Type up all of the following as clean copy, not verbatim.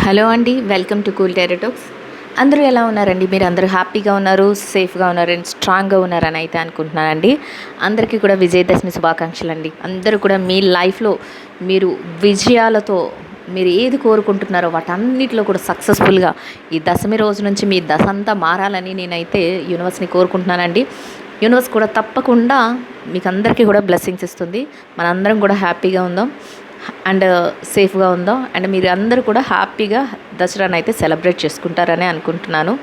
Hello అండి, welcome to cool టెరటోక్స్. అందరూ ఎలా ఉన్నారండి? మీరు అందరూ హ్యాపీగా ఉన్నారు, సేఫ్గా ఉన్నారు అండ్ స్ట్రాంగ్గా ఉన్నారని అయితే అనుకుంటున్నానండి. అందరికీ కూడా విజయదశమి శుభాకాంక్షలు అండి. అందరూ కూడా మీ లైఫ్లో మీరు విజయాలతో మీరు ఏది కోరుకుంటున్నారో వాటన్నిటిలో కూడా సక్సెస్ఫుల్గా ఈ దశమి రోజు నుంచి మీ దశ అంతా మారాలని నేనైతే యూనివర్స్ని కోరుకుంటున్నానండి. యూనివర్స్ కూడా తప్పకుండా మీకు అందరికీ కూడా బ్లెస్సింగ్స్ ఇస్తుంది. మనందరం కూడా హ్యాపీగా ఉందాం అండ్ సేఫ్గా ఉందాం అండ్ మీరు అందరూ కూడా హ్యాపీగా దసరాను అయితే సెలబ్రేట్ చేసుకుంటారని అనుకుంటున్నాను.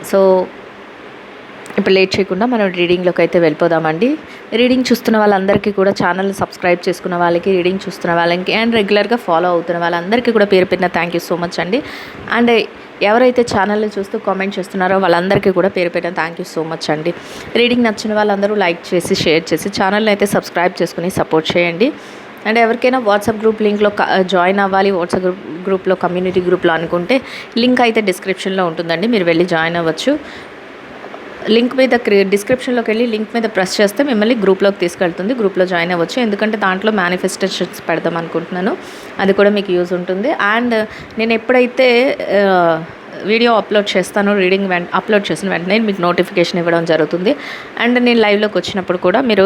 సో ఇప్పుడు లేట్ చేయకుండా మనం రీడింగ్లోకి అయితే వెళ్ళిపోదామండి. రీడింగ్ చూస్తున్న వాళ్ళందరికీ కూడా ఛానల్ సబ్స్క్రైబ్ చేసుకున్న వాళ్ళకి, రీడింగ్ చూస్తున్న వాళ్ళకి అండ్ రెగ్యులర్గా ఫాలో అవుతున్న వాళ్ళందరికీ కూడా పేరు పెట్టిన థ్యాంక్ యూ సో మచ్ అండి. అండ్ ఎవరైతే ఛానల్ని చూస్తూ కామెంట్ చేస్తున్నారో వాళ్ళందరికీ కూడా పేరు పెట్టిన థ్యాంక్ యూ సో మచ్ అండి. రీడింగ్ నచ్చిన వాళ్ళందరూ లైక్ చేసి షేర్ చేసి ఛానల్ని అయితే సబ్స్క్రైబ్ చేసుకుని సపోర్ట్ చేయండి. అండ్ ఎవరికైనా వాట్సాప్ గ్రూప్ లింక్లో జాయిన్ అవ్వాలి, వాట్సాప్ గ్రూప్లో కమ్యూనిటీ గ్రూప్లో అనుకుంటే లింక్ అయితే డిస్క్రిప్షన్లో ఉంటుందండి, మీరు వెళ్ళి జాయిన్ అవ్వచ్చు. లింక్ మీద డిస్క్రిప్షన్లోకి వెళ్ళి లింక్ మీద ప్రెస్ చేస్తే మిమ్మల్ని గ్రూప్లోకి తీసుకెళ్తుంది, గ్రూప్లో జాయిన్ అవ్వచ్చు. ఎందుకంటే దాంట్లో మేనిఫెస్టేషన్స్ పెడదాం అనుకుంటున్నాను, అది కూడా మీకు యూజ్ ఉంటుంది. అండ్ నేను ఎప్పుడైతే వీడియో అప్లోడ్ చేస్తాను, రీడింగ్ అప్లోడ్ చేసిన వెంటనే మీకు నోటిఫికేషన్ ఇవ్వడం జరుగుతుంది. అండ్ నేను లైవ్లోకి వచ్చినప్పుడు కూడా మీరు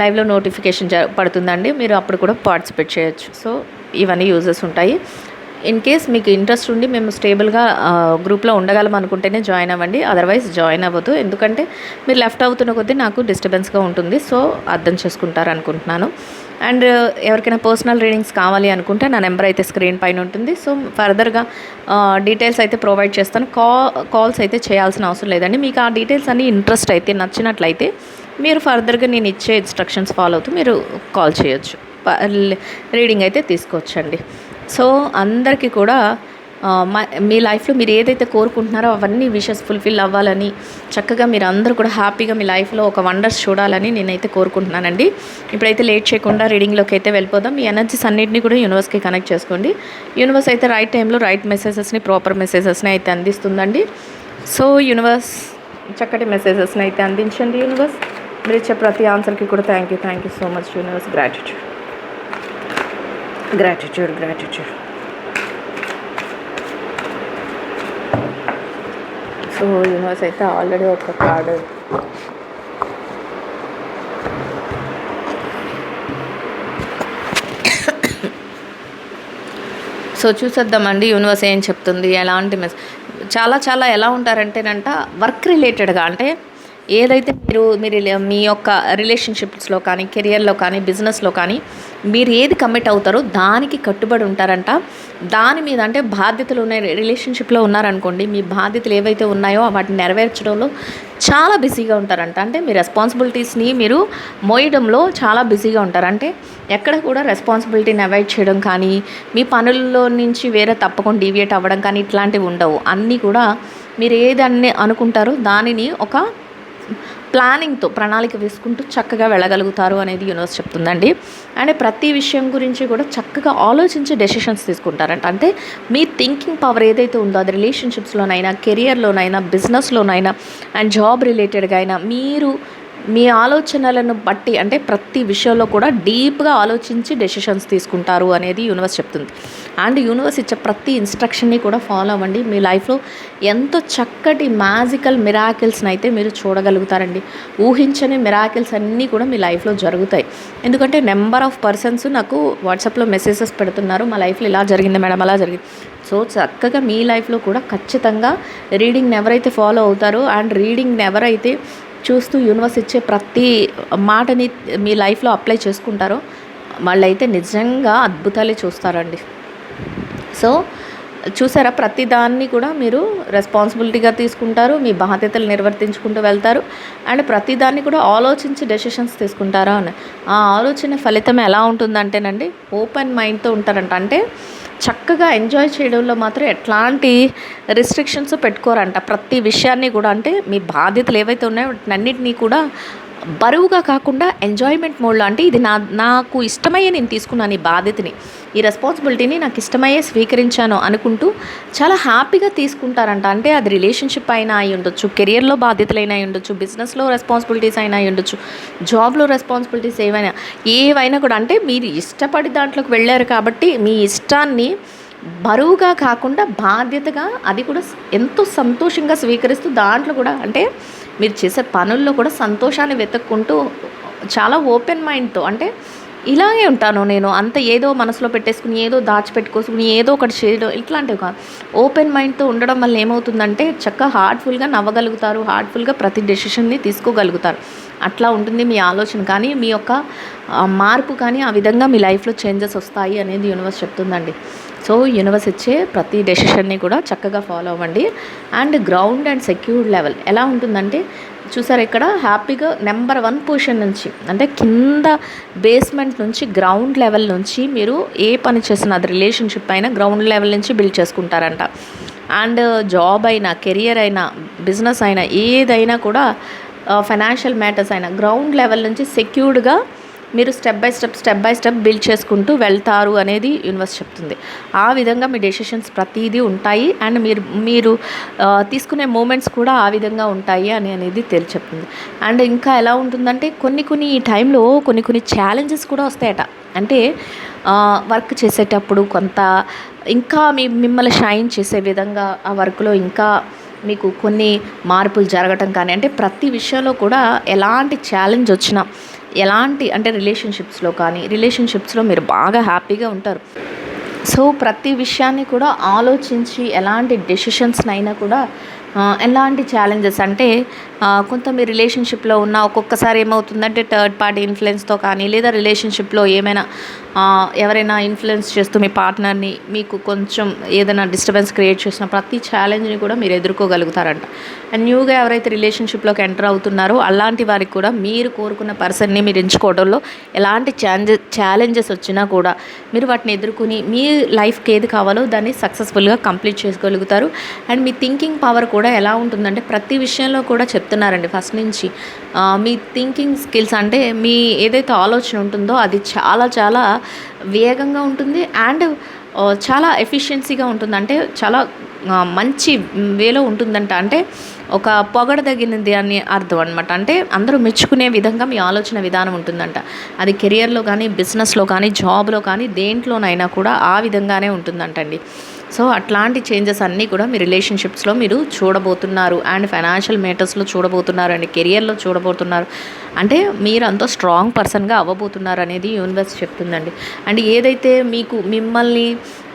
లైవ్లో నోటిఫికేషన్ పడుతుందండి, మీరు అప్పుడు కూడా పార్టిసిపేట్ చేయొచ్చు. సో ఇవన్నీ యూజెస్ ఉంటాయి. ఇన్ కేస్ మీకు ఇంట్రెస్ట్ ఉండి మేము స్టేబుల్గా గ్రూప్లో ఉండగలం అనుకుంటేనే జాయిన్ అవ్వండి, అదర్వైజ్ జాయిన్ అవ్వద్దు. ఎందుకంటే మీరు లెఫ్ట్ అవుతున్న కొద్దీ నాకు డిస్టర్బెన్స్గా ఉంటుంది. సో అర్థం చేసుకుంటారు అనుకుంటున్నాను. అండ్ ఎవరికైనా పర్సనల్ రీడింగ్స్ కావాలి అనుకుంటే నా నెంబర్ అయితే స్క్రీన్ పైన ఉంటుంది. సో ఫర్దర్గా డీటెయిల్స్ అయితే ప్రొవైడ్ చేస్తాను. కాల్స్ అయితే చేయాల్సిన అవసరం లేదండి. మీకు ఆ డీటెయిల్స్ అన్నీ ఇంట్రెస్ట్ అయితే నచ్చినట్లయితే మీరు ఫర్దర్గా నేను ఇచ్చే ఇన్స్ట్రక్షన్స్ ఫాలో అవుతూ మీరు కాల్ చేయొచ్చు, రీడింగ్ అయితే తీసుకోవచ్చండి. సో అందరికీ కూడా మీ లైఫ్లో మీరు ఏదైతే కోరుకుంటున్నారో అవన్నీ విషెస్ ఫుల్ఫిల్ అవ్వాలని, చక్కగా మీరు అందరూ కూడా హ్యాపీగా మీ లైఫ్లో ఒక వండర్స్ చూడాలని నేనైతే కోరుకుంటున్నానండి. ఇప్పుడైతే లేట్ చేయకుండా రీడింగ్లోకి అయితే వెళ్ళిపోదాం. మీ ఎనర్జీస్ అన్నింటినీ కూడా యూనివర్స్కి కనెక్ట్ చేసుకోండి. యూనివర్స్ అయితే రైట్ టైంలో రైట్ మెసేజెస్ని, ప్రాపర్ మెసేజెస్ని అయితే అందిస్తుందండి. సో యూనివర్స్ చక్కటి మెసేజెస్ని అయితే అందించండి. యూనివర్స్ మీరు ఇచ్చే ప్రతి ఆన్సర్కి కూడా thank you so much universe. Gratitude. So universe అయితే ఆల్రెడీ ఒక కార్డు సో చూసేద్దామండి యూనివర్స్ ఏం చెప్తుంది, ఎలాంటి చాలా ఎలా ఉంటారంటేనంట వర్క్ రిలేటెడ్గా, అంటే ఏదైతే మీరు మీ యొక్క రిలేషన్షిప్స్లో కానీ, కెరియర్లో కానీ, బిజినెస్లో కానీ మీరు ఏది కమిట్ అవుతారో దానికి కట్టుబడి ఉంటారంట. దాని మీద అంటే బాధ్యతలు ఉన్నాయి, రిలేషన్షిప్లో ఉన్నారనుకోండి, మీ బాధ్యతలు ఏవైతే ఉన్నాయో వాటిని నెరవేర్చడంలో చాలా బిజీగా ఉంటారంట. అంటే మీ రెస్పాన్సిబిలిటీస్ని మీరు మోయడంలో చాలా బిజీగా ఉంటారు. అంటే ఎక్కడ కూడా రెస్పాన్సిబిలిటీని అవాయిడ్ చేయడం కానీ, మీ పనుల్లో నుంచి వేరే తప్పకుండా డీవియేట్ అవ్వడం కానీ ఇట్లాంటివి ఉండవు. అన్నీ కూడా మీరు ఏదన్నీ అనుకుంటారో దానిని ఒక ప్లానింగ్తో, ప్రణాళిక వేసుకుంటూ చక్కగా వెళ్ళగలుగుతారు అనేది యూనివర్స్ చెప్తుందండి. అండ్ ప్రతి విషయం గురించి కూడా చక్కగా ఆలోచించి డెసిషన్స్ తీసుకుంటారంట. అంటే మీ థింకింగ్ పవర్ ఏదైతే ఉందో అది రిలేషన్షిప్స్లోనైనా, కెరియర్లోనైనా, బిజినెస్లోనైనా అండ్ జాబ్ రిలేటెడ్గా అయినా మీరు మీ ఆలోచనలను బట్టి, అంటే ప్రతి విషయంలో కూడా డీప్గా ఆలోచించి డెసిషన్స్ తీసుకుంటారు అనేది యూనివర్స్ చెప్తుంది. అండ్ యూనివర్స్ ఇచ్చే ప్రతి ఇన్స్ట్రక్షన్ని కూడా ఫాలో అవ్వండి. మీ లైఫ్లో ఎంతో చక్కటి మ్యాజికల్ మిరాకిల్స్ని అయితే మీరు చూడగలుగుతారండి. ఊహించని మిరాకిల్స్ అన్నీ కూడా మీ లైఫ్లో జరుగుతాయి. ఎందుకంటే నెంబర్ ఆఫ్ పర్సన్స్ నాకు వాట్సాప్లో మెసేజెస్ పెడుతున్నారు, మా లైఫ్లో ఇలా జరిగింది మేడం, అలా జరిగింది. సో చక్కగా మీ లైఫ్లో కూడా ఖచ్చితంగా రీడింగ్ని ఎవరైతే ఫాలో అవుతారో అండ్ రీడింగ్ని ఎవరైతే చూస్తూ యూనివర్స్ ఇచ్చే ప్రతి మాటని మీ లైఫ్లో అప్లై చేసుకుంటారో వాళ్ళైతే నిజంగా అద్భుతాలే చూస్తారండి. సో చూసారా, ప్రతి దాన్ని కూడా మీరు రెస్పాన్సిబిలిటీగా తీసుకుంటారు, మీ బాధ్యతలు నిర్వర్తించుకుంటూ వెళ్తారు. అండ్ ప్రతి దాన్ని కూడా ఆలోచించి డెసిషన్స్ తీసుకుంటారా అని. ఆ ఆలోచన ఫలితం ఎలా ఉంటుందంటేనండి, ఓపెన్ మైండ్తో ఉంటారంట. అంటే చక్కగా ఎంజాయ్ చేయడంలో మాత్రం ఎట్లాంటి రిస్ట్రిక్షన్స్ పెట్టుకోరంట. ప్రతి విషయాన్ని కూడా, అంటే మీ బాధ్యతలు ఏవైతే ఉన్నాయో వాటినన్నింటినీ కూడా బరువుగా కాకుండా ఎంజాయ్మెంట్ మోడ్లో, అంటే ఇది నాకు ఇష్టమయ్యే నేను తీసుకున్నాను ఈ బాధ్యతని, ఈ రెస్పాన్సిబిలిటీని నాకు ఇష్టమయ్యే స్వీకరించాను అనుకుంటూ చాలా హ్యాపీగా తీసుకుంటారంట. అంటే అది రిలేషన్షిప్ అయినా అయి ఉండొచ్చు, కెరియర్లో బాధ్యతలైనా అయి ఉండొచ్చు, బిజినెస్లో రెస్పాన్సిబిలిటీస్ అయినా అయి ఉండొచ్చు, జాబ్లో రెస్పాన్సిబిలిటీస్ ఏవైనా కూడా. అంటే మీరు ఇష్టపడి దాంట్లోకి వెళ్ళారు కాబట్టి మీ ఇష్టాన్ని బరువుగా కాకుండా బాధ్యతగా, అది కూడా ఎంతో సంతోషంగా స్వీకరిస్తూ, దాంట్లో కూడా అంటే మీరు చేసే పనుల్లో కూడా సంతోషాన్ని వెతుక్కుంటూ చాలా ఓపెన్ మైండ్తో, అంటే ఇలాగే ఉంటాను నేను, అంత ఏదో మనసులో పెట్టేసుకుని, ఏదో దాచిపెట్టుకోసుకుని, ఏదో ఒకటి చేయడం ఇట్లాంటివి కాదు. ఓపెన్ మైండ్తో ఉండడం వల్ల ఏమవుతుందంటే చక్కగా హార్ట్ఫుల్గా నవ్వగలుగుతారు, హార్ట్ఫుల్గా ప్రతి డెసిషన్ని తీసుకోగలుగుతారు. అట్లా ఉంటుంది మీ ఆలోచన. కానీ మీ యొక్క మార్పు కానీ ఆ విధంగా మీ లైఫ్లో చేంజెస్ వస్తాయి అనేది యూనివర్స్ చెప్తుందండి. సో యూనివర్స్ ఇచ్చే ప్రతి డెసిషన్ని కూడా చక్కగా ఫాలో అవ్వండి. And ground and secured level ఎలా ఉంటుందంటే, చూసారు ఇక్కడ హ్యాపీగా నెంబర్ 1 పొజిషన్ నుంచి, అంటే కింద బేస్మెంట్ నుంచి, గ్రౌండ్ లెవెల్ నుంచి మీరు ఏ పని చేసినా, అది రిలేషన్షిప్ అయినా గ్రౌండ్ లెవెల్ నుంచి బిల్డ్ చేసుకుంటారంట. అండ్ జాబ్ అయినా, కెరియర్ అయినా, బిజినెస్ అయినా, ఏదైనా కూడా ఫైనాన్షియల్ మ్యాటర్స్ అయినా గ్రౌండ్ లెవెల్ నుంచి సెక్యూర్డ్గా మీరు స్టెప్ బై స్టెప్ బిల్డ్ చేసుకుంటూ వెళ్తారు అనేది యూనివర్స్ చెప్తుంది. ఆ విధంగా మీ డెసిషన్స్ ప్రతిదీ ఉంటాయి. అండ్ మీరు తీసుకునే మూమెంట్స్ కూడా ఆ విధంగా ఉంటాయి అనేది చెప్తుంది. అండ్ ఇంకా ఎలా ఉంటుందంటే, కొన్ని ఈ టైంలో కొన్ని ఛాలెంజెస్ కూడా వస్తాయట. అంటే వర్క్ చేసేటప్పుడు కొంత ఇంకా మిమ్మల్ని షైన్ చేసే విధంగా ఆ వర్క్లో ఇంకా మీకు కొన్ని మార్పులు జరగటం కానీ, అంటే ప్రతి విషయంలో కూడా ఎలాంటి ఛాలెంజ్ వచ్చినా, ఎలాంటి అంటే రిలేషన్షిప్స్లో మీరు బాగా హ్యాపీగా ఉంటారు. సో ప్రతి విషయాన్ని కూడా ఆలోచించి, ఎలాంటి డెసిషన్స్నైనా కూడా ఎలాంటి ఛాలెంజెస్ అంటే, కొంత మీ రిలేషన్షిప్లో ఉన్న ఒక్కొక్కసారి ఏమవుతుందంటే థర్డ్ పార్టీ ఇన్ఫ్లుయెన్స్తో కానీ, లేదా రిలేషన్షిప్లో ఏమైనా ఎవరైనా ఇన్ఫ్లుయెన్స్ చేస్తూ మీ పార్ట్నర్ని మీకు కొంచెం ఏదైనా డిస్టర్బెన్స్ క్రియేట్ చేసిన ప్రతి ఛాలెంజ్ని కూడా మీరు ఎదుర్కోగలుగుతారంట. అండ్ న్యూగా ఎవరైతే రిలేషన్షిప్లోకి ఎంటర్ అవుతున్నారో అలాంటి వారికి కూడా మీరు కోరుకున్న పర్సన్ని మీరు ఎంచుకోవడంలో ఎలాంటి ఛాలెంజెస్ వచ్చినా కూడా మీరు వాటిని ఎదుర్కొని మీ లైఫ్కి ఏది కావాలో దాన్ని సక్సెస్ఫుల్గా కంప్లీట్ చేసుకోగలుగుతారు. అండ్ మీ థింకింగ్ పవర్ కూడా ఎలా ఉంటుందంటే, ప్రతి విషయంలో కూడా చెప్తున్నారండి ఫస్ట్ నుంచి, మీ థింకింగ్ స్కిల్స్ అంటే మీ ఏదైతే ఆలోచన ఉంటుందో అది చాలా వేగంగా ఉంటుంది. అండ్ చాలా ఎఫిషియన్సీగా ఉంటుంది. అంటే చాలా మంచి వేలో ఉంటుందంట. అంటే ఒక పొగడదగినది అని అర్థం అనమాట. అంటే అందరూ మెచ్చుకునే విధంగా మీ ఆలోచన విధానం ఉంటుందంట. అది కెరియర్లో కానీ, బిజినెస్లో కానీ, జాబ్లో కానీ, దేంట్లోనైనా కూడా ఆ విధంగానే ఉంటుందంటండి. సో అట్లాంటి చేంజెస్ అన్నీ కూడా మీ రిలేషన్షిప్స్లో మీరు చూడబోతున్నారు. అండ్ ఫైనాన్షియల్ మ్యాటర్స్లో చూడబోతున్నారు, అండ్ కెరియర్లో చూడబోతున్నారు. అంటే మీరు అంత స్ట్రాంగ్ పర్సన్గా అవ్వబోతున్నారు అనేది యూనివర్స్ చెప్తుందండి. అండ్ ఏదైతే మిమ్మల్ని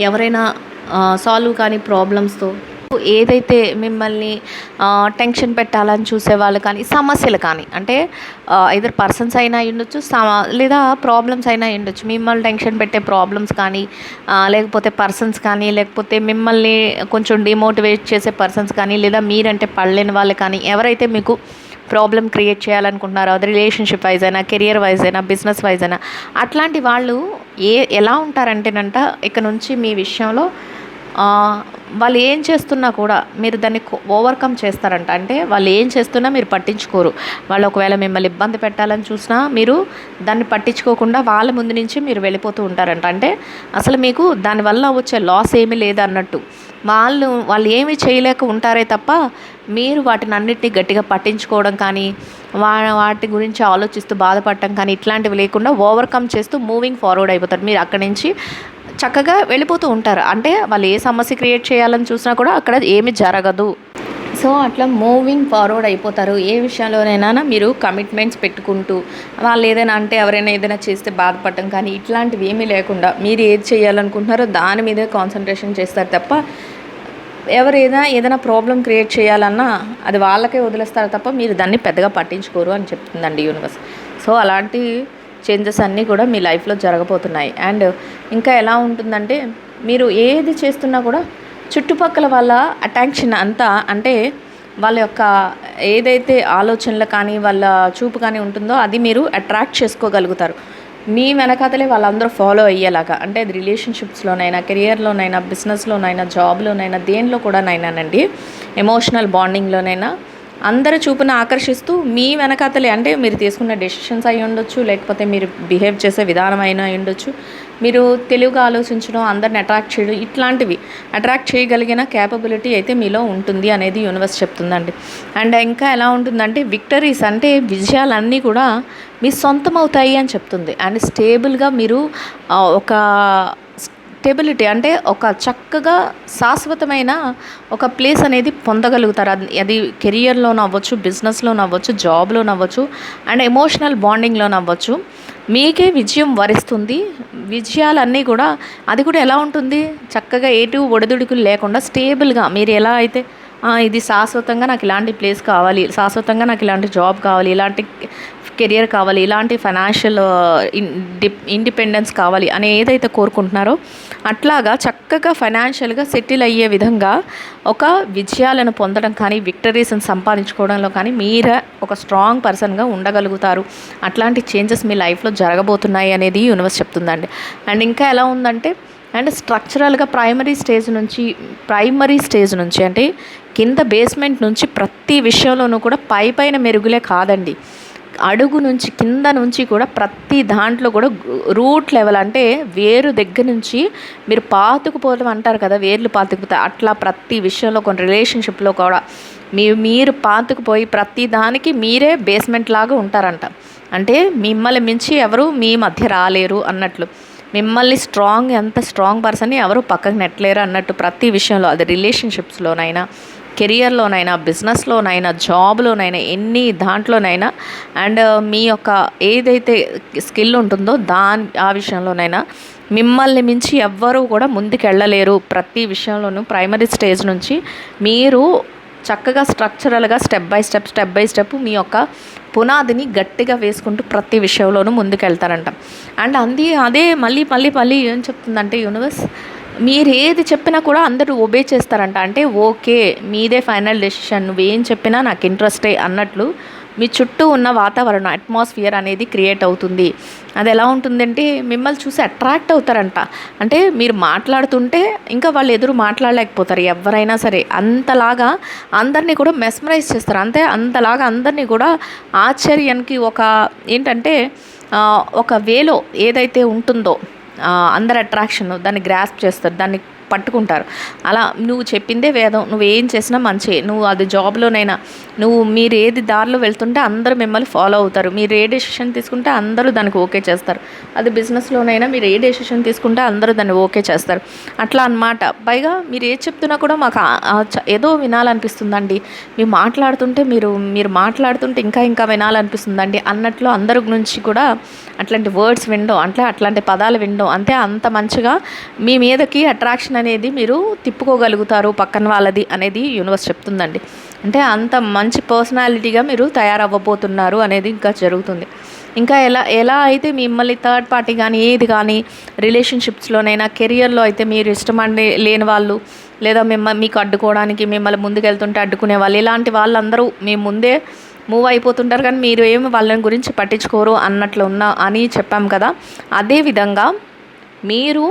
ఎవరైనా సాల్వ్ కాని ప్రాబ్లమ్స్తో, ఏదైతే మిమ్మల్ని టెన్షన్ పెట్టాలని చూసేవాళ్ళు కానీ, సమస్యలు కానీ, అంటే ఐదర్ పర్సన్స్ అయినా ఉండొచ్చు, లేదా ప్రాబ్లమ్స్ అయినా ఉండొచ్చు. మిమ్మల్ని టెన్షన్ పెట్టే ప్రాబ్లమ్స్ కానీ, లేకపోతే పర్సన్స్ కానీ, లేకపోతే మిమ్మల్ని కొంచెం డిమోటివేట్ చేసే పర్సన్స్ కానీ, లేదా మీరంటే పడలేని వాళ్ళు కానీ, ఎవరైతే మీకు ప్రాబ్లం క్రియేట్ చేయాలనుకుంటున్నారో, అది రిలేషన్షిప్ వైజ్ అయినా, కెరియర్ వైజ్ అయినా, బిజినెస్ వైజ్ అయినా, అట్లాంటి వాళ్ళు ఎలా ఉంటారంటేనంట, ఇక నుంచి మీ విషయంలో వాళ్ళు ఏం చేస్తున్నా కూడా మీరు దాన్ని ఓవర్కమ్ చేస్తారంట. అంటే వాళ్ళు ఏం చేస్తున్నా మీరు పట్టించుకోరు. వాళ్ళు ఒకవేళ మిమ్మల్ని ఇబ్బంది పెట్టాలని చూసినా మీరు దాన్ని పట్టించుకోకుండా వాళ్ళ ముందు నుంచి మీరు వెళ్ళిపోతూ ఉంటారంట. అంటే అసలు మీకు దానివల్ల వచ్చే లాస్ ఏమీ లేదన్నట్టు. వాళ్ళు ఏమీ చేయలేక ఉంటారే తప్ప మీరు వాటిని అన్నిటినీ గట్టిగా పట్టించుకోవడం కానీ, వాటి గురించి ఆలోచిస్తూ బాధపడటం కానీ, ఇట్లాంటివి లేకుండా ఓవర్కమ్ చేస్తూ మూవింగ్ ఫార్వర్డ్ అయిపోతారు. మీరు అక్కడి నుంచి చక్కగా వెళ్ళిపోతూ ఉంటారు. అంటే వాళ్ళు ఏ సమస్య క్రియేట్ చేయాలని చూసినా కూడా అక్కడ ఏమీ జరగదు. సో అట్లా మూవింగ్ ఫార్వర్డ్ అయిపోతారు. ఏ విషయంలోనైనా మీరు కమిట్మెంట్స్ పెట్టుకుంటూ, వాళ్ళు ఏదైనా అంటే ఎవరైనా ఏదైనా చేస్తే బాధపడటం కానీ, ఇట్లాంటివి ఏమీ లేకుండా మీరు ఏది చేయాలనుకుంటున్నారో దాని మీదే కాన్సన్ట్రేషన్ చేస్తారు తప్ప, ఏదైనా ప్రాబ్లం క్రియేట్ చేయాలన్నా అది వాళ్ళకే వదిలేస్తారు తప్ప మీరు దాన్ని పెద్దగా పట్టించుకోరు అని చెప్తుందండి యూనివర్స్. సో అలాంటి చేంజెస్ అన్నీ కూడా మీ లైఫ్లో జరగబోతున్నాయి. అండ్ ఇంకా ఎలా ఉంటుందంటే, మీరు ఏది చేస్తున్నా కూడా చుట్టుపక్కల వాళ్ళ అటెన్షన్ అంతా, అంటే వాళ్ళ యొక్క ఏదైతే ఆలోచనలు కానీ, వాళ్ళ చూపు కానీ ఉంటుందో అది మీరు అట్రాక్ట్ చేసుకోగలుగుతారు. మీ వెనకాతలే వాళ్ళందరూ ఫాలో అయ్యేలాగా. అంటే అది రిలేషన్షిప్స్లోనైనా, కెరియర్లోనైనా, బిజినెస్లోనైనా, జాబ్లోనైనా, దేనిలో కూడానైనానండి, ఎమోషనల్ బాండింగ్లోనైనా అందరి చూపును ఆకర్షిస్తూ మీ వెనకాతలే, అంటే మీరు తీసుకున్న డెసిషన్స్ అయి ఉండొచ్చు, లేకపోతే మీరు బిహేవ్ చేసే విధానం అయినా ఉండొచ్చు, మీరు తెలివిగా ఆలోచించడం, అందరిని అట్రాక్ట్ చేయడం, ఇట్లాంటివి అట్రాక్ట్ చేయగలిగిన క్యాపబిలిటీ అయితే మీలో ఉంటుంది అనేది యూనివర్స్ చెప్తుందండి. అండ్ ఇంకా ఎలా ఉంటుందంటే, విక్టరీస్ అంటే విజయాలన్నీ కూడా మీ సొంతం అవుతాయి అని చెప్తుంది. అండ్ స్టేబుల్గా మీరు ఒక స్టెబిలిటీ అంటే ఒక చక్కగా శాశ్వతమైన ఒక ప్లేస్ అనేది పొందగలుగుతారు. అది కెరియర్లోనవ్వచ్చు, బిజినెస్లోనవ్వచ్చు, జాబ్లోనవ్వచ్చు అండ్ ఎమోషనల్ బాండింగ్లోనవ్వచ్చు. మీకే విజయం వరిస్తుంది. విజయాలన్నీ కూడా అది కూడా ఎలా ఉంటుంది, చక్కగా ఎటు ఒడిదుడుకులు లేకుండా స్టేబుల్గా మీరు ఎలా అయితే ఇది శాశ్వతంగా నాకు ఇలాంటి ప్లేస్ కావాలి, శాశ్వతంగా నాకు ఇలాంటి జాబ్ కావాలి, ఇలాంటి కెరియర్ కావాలి, ఇలాంటి ఫైనాన్షియల్ ఇండిపెండెన్స్ కావాలి అని ఏదైతే కోరుకుంటున్నారో అట్లాగా చక్కగా ఫైనాన్షియల్గా సెటిల్ అయ్యే విధంగా ఒక విజయాలను పొందడం కానీ విక్టరీస్ని సంపాదించుకోవడంలో కానీ మీరే ఒక స్ట్రాంగ్ పర్సన్గా ఉండగలుగుతారు. అట్లాంటి చేంజెస్ మీ లైఫ్లో జరగబోతున్నాయి అనేది యూనివర్స్ చెప్తుందండి. అండ్ ఇంకా ఎలా ఉందంటే అండ్ స్ట్రక్చరల్గా ప్రైమరీ స్టేజ్ నుంచి అంటే కింద బేస్మెంట్ నుంచి ప్రతి విషయంలోనూ కూడా పైన మెరుగులే కాదండి, అడుగు నుంచి కింద నుంచి కూడా ప్రతి దాంట్లో కూడా రూట్ లెవెల్ అంటే వేరు దగ్గర నుంచి మీరు పాతుకుపోవడం అంటారు కదా, వేర్లు పాతుకుపోతాయి, అట్లా ప్రతి విషయంలో కొన్ని రిలేషన్షిప్లో కూడా మీరు పాతుకుపోయి ప్రతి దానికి మీరే బేస్మెంట్ లాగా ఉంటారంట. అంటే మిమ్మల్ని మించి ఎవరు మీ మధ్య రాలేరు అన్నట్లు, మిమ్మల్ని ఎంత స్ట్రాంగ్ పర్సన్ని ఎవరు పక్కకు నెట్టలేరు అన్నట్టు ప్రతి విషయంలో, అది రిలేషన్షిప్స్లోనైనా, కెరియర్లోనైనా, బిజినెస్లోనైనా, జాబ్లోనైనా, ఎన్ని దాంట్లోనైనా అండ్ మీ యొక్క ఏదైతే స్కిల్ ఉంటుందో ఆ విషయంలోనైనా మిమ్మల్ని మించి ఎవ్వరూ కూడా ముందుకెళ్ళలేరు. ప్రతి విషయంలోనూ ప్రైమరీ స్టేజ్ నుంచి మీరు చక్కగా స్ట్రక్చరల్గా స్టెప్ బై స్టెప్ మీ యొక్క పునాదిని గట్టిగా వేసుకుంటూ ప్రతి విషయంలోనూ ముందుకెళ్తారంట. అండ్ అదే మళ్ళీ ఏం చెప్తుందంటే యూనివర్స్, మీరు ఏది చెప్పినా కూడా అందరూ ఒబే చేస్తారంట. అంటే ఓకే మీదే ఫైనల్ డెసిషన్, నువ్వేం చెప్పినా నాకు ఇంట్రెస్టే అన్నట్లు మీ చుట్టూ ఉన్న వాతావరణం అట్మాస్ఫియర్ అనేది క్రియేట్ అవుతుంది. అది ఎలా ఉంటుందంటే మిమ్మల్ని చూసి అట్రాక్ట్ అవుతారంట. అంటే మీరు మాట్లాడుతుంటే ఇంకా వాళ్ళు ఎదురు మాట్లాడలేకపోతారు ఎవరైనా సరే, అంతలాగా అందరినీ కూడా మెస్మరైజ్ చేస్తారు. అంతలాగా అందరినీ కూడా ఆశ్చర్యానికి ఒక ఏంటంటే ఒక వేలో ఏదైతే ఉంటుందో అందరు అట్రాక్షన్ దాన్ని గ్రాస్ప్ చేస్తారు, దాన్ని పట్టుకుంటారు. అలా నువ్వు చెప్పిందే వేదం, నువ్వేం చేసినా మంచి, నువ్వు అది జాబ్లోనైనా మీరు ఏది దారిలో వెళ్తుంటే అందరూ మిమ్మల్ని ఫాలో అవుతారు, మీరు ఏ డెసిషన్ తీసుకుంటే అందరూ దానికి ఓకే చేస్తారు, అది బిజినెస్లోనైనా మీరు ఏ డెసిషన్ తీసుకుంటే అందరూ దాన్ని ఓకే చేస్తారు. అట్లా అన్నమాట. పైగా మీరు ఏది చెప్తున్నా కూడా మాకు ఏదో వినాలనిపిస్తుందండి, మీరు మాట్లాడుతుంటే ఇంకా వినాలనిపిస్తుందండి అన్నట్లు అందరి నుంచి కూడా అట్లాంటి వర్డ్స్ వినడం, అట్లాంటి పదాలు వినడం, అంత మంచిగా మీ మీదకి అట్రాక్షన్ అనేది మీరు తిప్పుకోగలుగుతారు పక్కన వాళ్ళది అనేది యూనివర్స్ చెప్తుందండి. అంటే అంత మంచి పర్సనాలిటీగా మీరు తయారవ్వబోతున్నారు అనేది ఇంకా జరుగుతుంది. ఇంకా ఎలా అయితే మిమ్మల్ని థర్డ్ పార్టీ కానీ ఏది కానీ రిలేషన్షిప్స్లోనైనా కెరియర్లో అయితే మీరు ఇష్టమని లేని వాళ్ళు లేదా మీకు అడ్డుకోవడానికి మిమ్మల్ని ముందుకెళ్తుంటే అడ్డుకునే వాళ్ళు, ఇలాంటి వాళ్ళందరూ మీ ముందే మూవ్ అయిపోతుంటారు కానీ మీరు ఏమి వాళ్ళని గురించి పట్టించుకోరు అన్నట్లు అని చెప్పాం కదా. అదేవిధంగా మీరు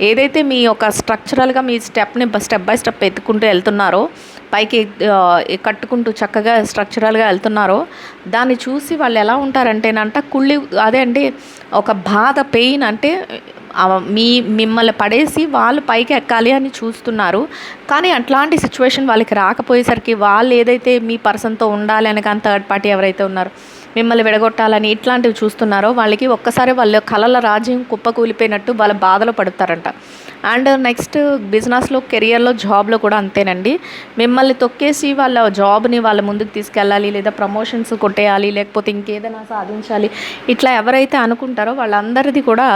ఏదైతే మీ యొక్క స్ట్రక్చరల్గా మీ స్టెప్ బై స్టెప్ ఎత్తుకుంటూ వెళ్తున్నారో, పైకి కట్టుకుంటూ చక్కగా స్ట్రక్చరల్గా వెళ్తున్నారో దాన్ని చూసి వాళ్ళు ఎలా ఉంటారంటేనంట అదే అండి ఒక బాధ, పెయిన్ అంటే మిమ్మల్ని పడేసి వాళ్ళు పైకి ఎక్కాలి అని చూస్తున్నారు. కానీ అట్లాంటి సిచ్యువేషన్ వాళ్ళకి రాకపోయేసరికి వాళ్ళు ఏదైతే మీ పర్సన్తో ఉండాలి అని కానీ థర్డ్ పార్టీ ఎవరైతే ఉన్నారో మిమ్మల్ని విడగొట్టాలని ఇట్లాంటివి చూస్తున్నారో వాళ్ళకి ఒక్కసారి వాళ్ళ కలల రాజ్యం కుప్పకూలిపోయినట్టు వాళ్ళ బాధలో పడతారంట. అండ్ నెక్స్ట్ బిజినెస్లో, కెరియర్లో, జాబ్లో కూడా అంతేనండి. మిమ్మల్ని తొక్కేసి వాళ్ళ జాబ్ని వాళ్ళ ముందుకు తీసుకెళ్ళాలి, లేదా ప్రమోషన్స్ కొట్టేయాలి, లేకపోతే ఇంకేదైనా సాధించాలి, ఇట్లా ఎవరైతే అనుకుంటారో వాళ్ళందరిది కూడా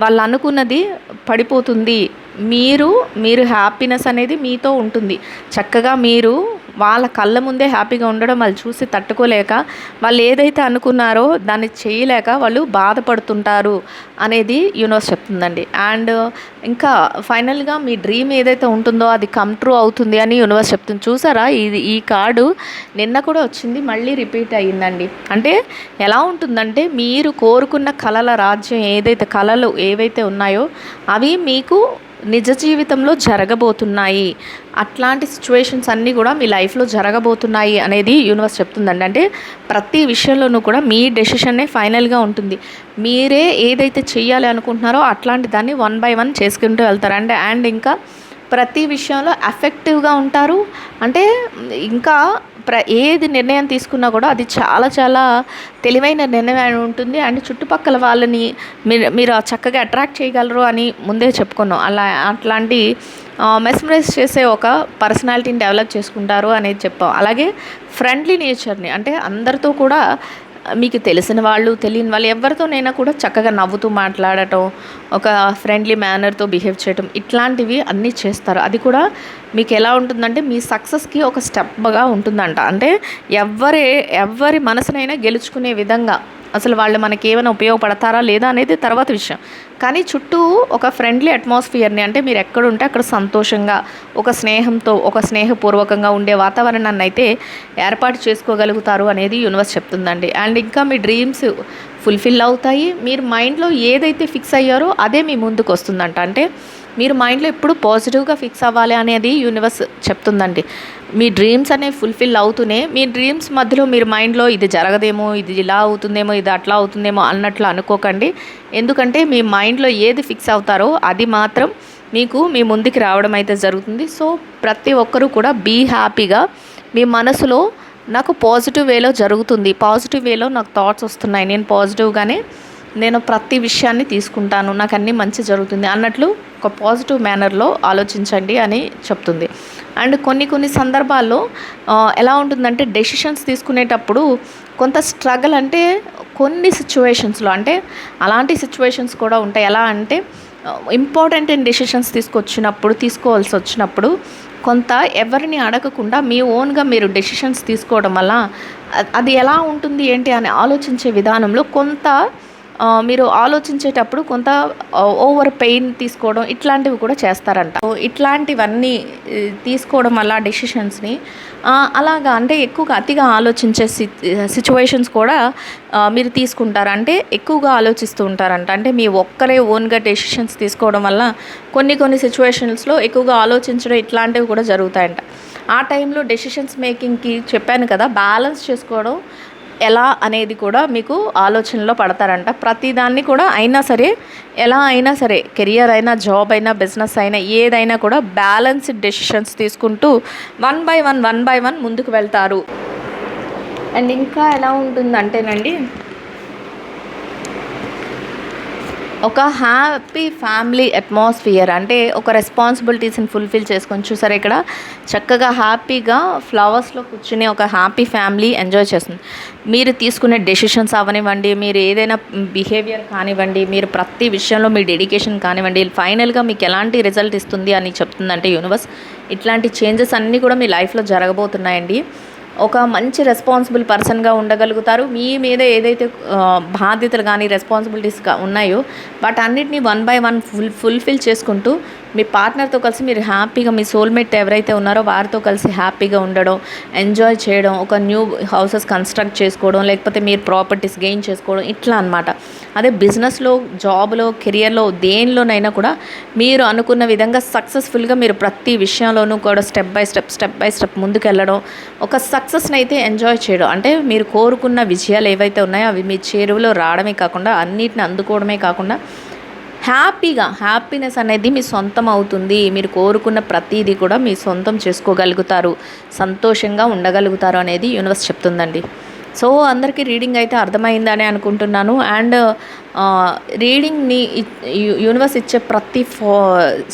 వాళ్ళు అనుకున్నది పడిపోతుంది. మీరు హ్యాపీనెస్ అనేది మీతో ఉంటుంది. చక్కగా మీరు వాళ్ళ కళ్ళ ముందే హ్యాపీగా ఉండడం వాళ్ళు చూసి తట్టుకోలేక వాళ్ళు ఏదైతే అనుకున్నారో దాన్ని చేయలేక వాళ్ళు బాధపడుతుంటారు అనేది యూనివర్స్ చెప్తుందండి. అండ్ ఇంకా ఫైనల్గా మీ డ్రీమ్ ఏదైతే ఉంటుందో అది కమ్ ట్రూ అవుతుంది అని యూనివర్స్ చెప్తుంది. చూసారా, ఈ కార్డు నిన్న కూడా వచ్చింది, మళ్ళీ రిపీట్ అయ్యిందండి. అంటే ఎలా ఉంటుందంటే మీరు కోరుకున్న కలల రాజ్యం కలలు ఏవైతే ఉన్నాయో అవి మీకు నిజ జీవితంలో జరగబోతున్నాయి. అట్లాంటి సిచ్యువేషన్స్ అన్నీ కూడా మీ లైఫ్లో జరగబోతున్నాయి అనేది యూనివర్స్ చెప్తుందండి. అంటే ప్రతి విషయంలోనూ కూడా మీ డెసిషన్నే ఫైనల్గా ఉంటుంది. మీరే ఏదైతే చెయ్యాలి అనుకుంటున్నారో అట్లాంటి దాన్ని 1 by 1 చేసుకుంటూ వెళ్తారండి. అండ్ ఇంకా ప్రతి విషయంలో ఎఫెక్టివ్గా ఉంటారు. అంటే ఇంకా ఏది నిర్ణయం తీసుకున్నా కూడా అది చాలా చాలా తెలివైన నిర్ణయం ఉంటుంది. అండ్ చుట్టుపక్కల వాళ్ళని మీరు చక్కగా అట్రాక్ట్ చేయగలరు అని ముందే చెప్పుకున్నాం. అట్లాంటి మెస్మరైజ్ చేసే ఒక పర్సనాలిటీని డెవలప్ చేసుకుంటారు అనేది చెప్పాం. అలాగే ఫ్రెండ్లీ నేచర్ని, అంటే అందరితో కూడా మీకు తెలిసిన వాళ్ళు తెలియని వాళ్ళు ఎవరితోనైనా కూడా చక్కగా నవ్వుతూ మాట్లాడటం, ఒక ఫ్రెండ్లీ మేనర్తో బిహేవ్ చేయటం, ఇట్లాంటివి అన్నీ చేస్తారు. అది కూడా మీకు ఎలా ఉంటుందంటే మీ సక్సెస్కి ఒక స్టెప్గా ఉంటుందంట. అంటే ఎవరి మనసునైనా గెలుచుకునే విధంగా, అసలు వాళ్ళు మనకి ఏమైనా ఉపయోగపడతారా లేదా అనేది తర్వాత విషయం, కానీ చుట్టూ ఒక ఫ్రెండ్లీ అట్మాస్ఫియర్ని, అంటే మీరు ఎక్కడుంటే అక్కడ సంతోషంగా ఒక స్నేహంతో ఒక స్నేహపూర్వకంగా ఉండే వాతావరణాన్ని అయితే ఏర్పాటు చేసుకోగలుగుతారు అనేది యూనివర్స్ చెప్తుందండి. అండ్ ఇంకా మీ డ్రీమ్స్ ఫుల్ఫిల్ అవుతాయి. మీరు మైండ్లో ఏదైతే ఫిక్స్ అయ్యారో అదే మీ ముందుకు వస్తుందంట. అంటే మీరు మైండ్లో ఎప్పుడు పాజిటివ్గా ఫిక్స్ అవ్వాలి అనేది యూనివర్స్ చెప్తుందండి. మీ డ్రీమ్స్ అనేవి ఫుల్ఫిల్ అవుతూనే మీ డ్రీమ్స్ మధ్యలో మీరు మైండ్లో ఇది జరగదేమో, ఇది ఇలా అవుతుందేమో, ఇది అట్లా అవుతుందేమో అన్నట్లు అనుకోకండి. ఎందుకంటే మీ మైండ్లో ఏది ఫిక్స్ అవుతారో అది మాత్రం మీకు మీ ముందుకు రావడం అయితే జరుగుతుంది. సో ప్రతి ఒక్కరూ కూడా బీ హ్యాపీగా, మీ మనసులో నాకు పాజిటివ్ వేలో జరుగుతుంది, పాజిటివ్ వేలో నాకు థాట్స్ వస్తున్నాయి, నేను పాజిటివ్గానే నేను ప్రతి విషయాన్ని తీసుకుంటాను, నాకు అన్నీ మంచి జరుగుతుంది అన్నట్లు ఒక పాజిటివ్ మేనర్లో ఆలోచించండి అని చెప్తుంది. అండ్ కొన్ని సందర్భాల్లో ఎలా ఉంటుందంటే డెసిషన్స్ తీసుకునేటప్పుడు కొంత స్ట్రగుల్, అంటే కొన్ని సిచ్యువేషన్స్లో, అంటే అలాంటి సిచ్యువేషన్స్ కూడా ఉంటాయి. ఎలా అంటే ఇంపార్టెంట్ డెసిషన్స్ తీసుకోవాల్సి వచ్చినప్పుడు కొంత ఎవరిని అడగకుండా మీ ఓన్గా మీరు డెసిషన్స్ తీసుకోవడం వల్ల అది ఎలా ఉంటుంది ఏంటి అని ఆలోచించే విధానంలో కొంత మీరు ఆలోచించేటప్పుడు కొంత ఓవర్ పెయిన్ తీసుకోవడం ఇట్లాంటివి కూడా చేస్తారంట. ఇట్లాంటివన్నీ తీసుకోవడం వల్ల డెసిషన్స్ని అలాగా, అంటే ఎక్కువగా అతిగా ఆలోచించే సిచ్యువేషన్స్ కూడా మీరు తీసుకుంటారు, అంటే ఎక్కువగా ఆలోచిస్తూ ఉంటారంట. అంటే మీ ఒక్కరే ఓన్గా డెసిషన్స్ తీసుకోవడం వల్ల కొన్ని సిచ్యువేషన్స్లో ఎక్కువగా ఆలోచించడం ఇట్లాంటివి కూడా జరుగుతాయంట. ఆ టైంలో డెసిషన్స్ మేకింగ్కి చెప్పాను కదా, బ్యాలెన్స్ చేసుకోవడం ఎలా అనేది కూడా మీకు ఆలోచనలో పడతారంట. ప్రతిదాన్ని కూడా ఎలా అయినా సరే కెరియర్ అయినా, జాబ్ అయినా, బిజినెస్ అయినా, ఏదైనా కూడా బ్యాలెన్స్డ్ డెసిషన్స్ తీసుకుంటూ వన్ బై వన్ ముందుకు వెళ్తారు. అండ్ ఇంకా ఎలా ఉంటుందంటేనండి, ఒక హ్యాపీ ఫ్యామిలీ అట్మాస్ఫియర్, అంటే ఒక రెస్పాన్సిబిలిటీస్ని ఫుల్ఫిల్ చేసుకొని చూసారు. ఇక్కడ చక్కగా హ్యాపీగా ఫ్లవర్స్లో కూర్చుని ఒక హ్యాపీ ఫ్యామిలీ ఎంజాయ్ చేస్తుంది. మీరు తీసుకునే డెసిషన్స్ అవనివ్వండి, మీరు ఏదైనా బిహేవియర్ కానివ్వండి, మీరు ప్రతి విషయంలో మీ డెడికేషన్ కానివ్వండి, ఫైనల్గా మీకు ఎలాంటి రిజల్ట్ ఇస్తుంది అని చెప్తుందంటే యూనివర్స్, ఇట్లాంటి చేంజెస్ అన్నీ కూడా మీ లైఫ్లో జరగబోతున్నాయండి. ఒక మంచి రెస్పాన్సిబుల్ పర్సన్గా ఉండగలుగుతారు. మీ మీద ఏదైతే బాధ్యతలు కానీ రెస్పాన్సిబిలిటీస్ ఉన్నాయో వాటన్నిటిని వన్ బై వన్ ఫుల్ఫిల్ చేసుకుంటూ మీ పార్ట్నర్తో కలిసి మీరు హ్యాపీగా, మీ సోల్మేట్ ఎవరైతే ఉన్నారో వారితో కలిసి హ్యాపీగా ఉండడం, ఎంజాయ్ చేయడం, ఒక న్యూ హౌసెస్ కన్స్ట్రక్ట్ చేసుకోవడం, లేకపోతే మీరు ప్రాపర్టీస్ గెయిన్ చేసుకోవడం, ఇట్లా అనమాట. అదే బిజినెస్లో, జాబ్లో, కెరియర్లో, దేనిలోనైనా కూడా మీరు అనుకున్న విధంగా సక్సెస్ఫుల్గా మీరు ప్రతి విషయంలోనూ కూడా స్టెప్ బై స్టెప్ ముందుకెళ్ళడం, ఒక సక్సెస్ని అయితే ఎంజాయ్ చేయడం, అంటే మీరు కోరుకున్న విజయాలు ఏవైతే ఉన్నాయో అవి మీ చేరువలో రావడమే కాకుండా, అన్నిటిని అందుకోవడమే కాకుండా హ్యాపీనెస్ అనేది మీ సొంతం అవుతుంది. మీరు కోరుకున్న ప్రతిదీ కూడా మీ సొంతం చేసుకోగలుగుతారు, సంతోషంగా ఉండగలుగుతారు అనేది యూనివర్స్ చెప్తుందండి. సో అందరికీ రీడింగ్ అయితే అర్థమైందని అనుకుంటున్నాను. అండ్ రీడింగ్ని యూనివర్స్ ఇచ్చే ప్రతి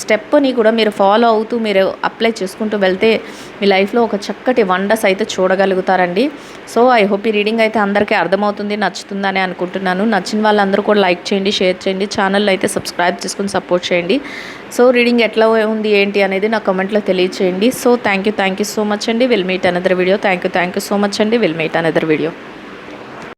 స్టెప్ని కూడా మీరు ఫాలో అవుతూ మీరు అప్లై చేసుకుంటూ వెళ్తే మీ లైఫ్లో ఒక చక్కటి వండర్స్ అయితే చూడగలుగుతారండి. సో ఐ హోప్ ఈ రీడింగ్ అయితే అందరికీ అర్థమవుతుంది, నచ్చుతుందని అనుకుంటున్నాను. నచ్చిన వాళ్ళందరూ కూడా లైక్ చేయండి, షేర్ చేయండి, ఛానల్ అయితే సబ్స్క్రైబ్ చేసుకుని సపోర్ట్ చేయండి. సో రీడింగ్ ఎట్లా ఉంది ఏంటి అనేది నా కామెంట్లో తెలియచేయండి. So thank you so much అండి. Will meet another video. Thank you so much అండి. Will meet another video.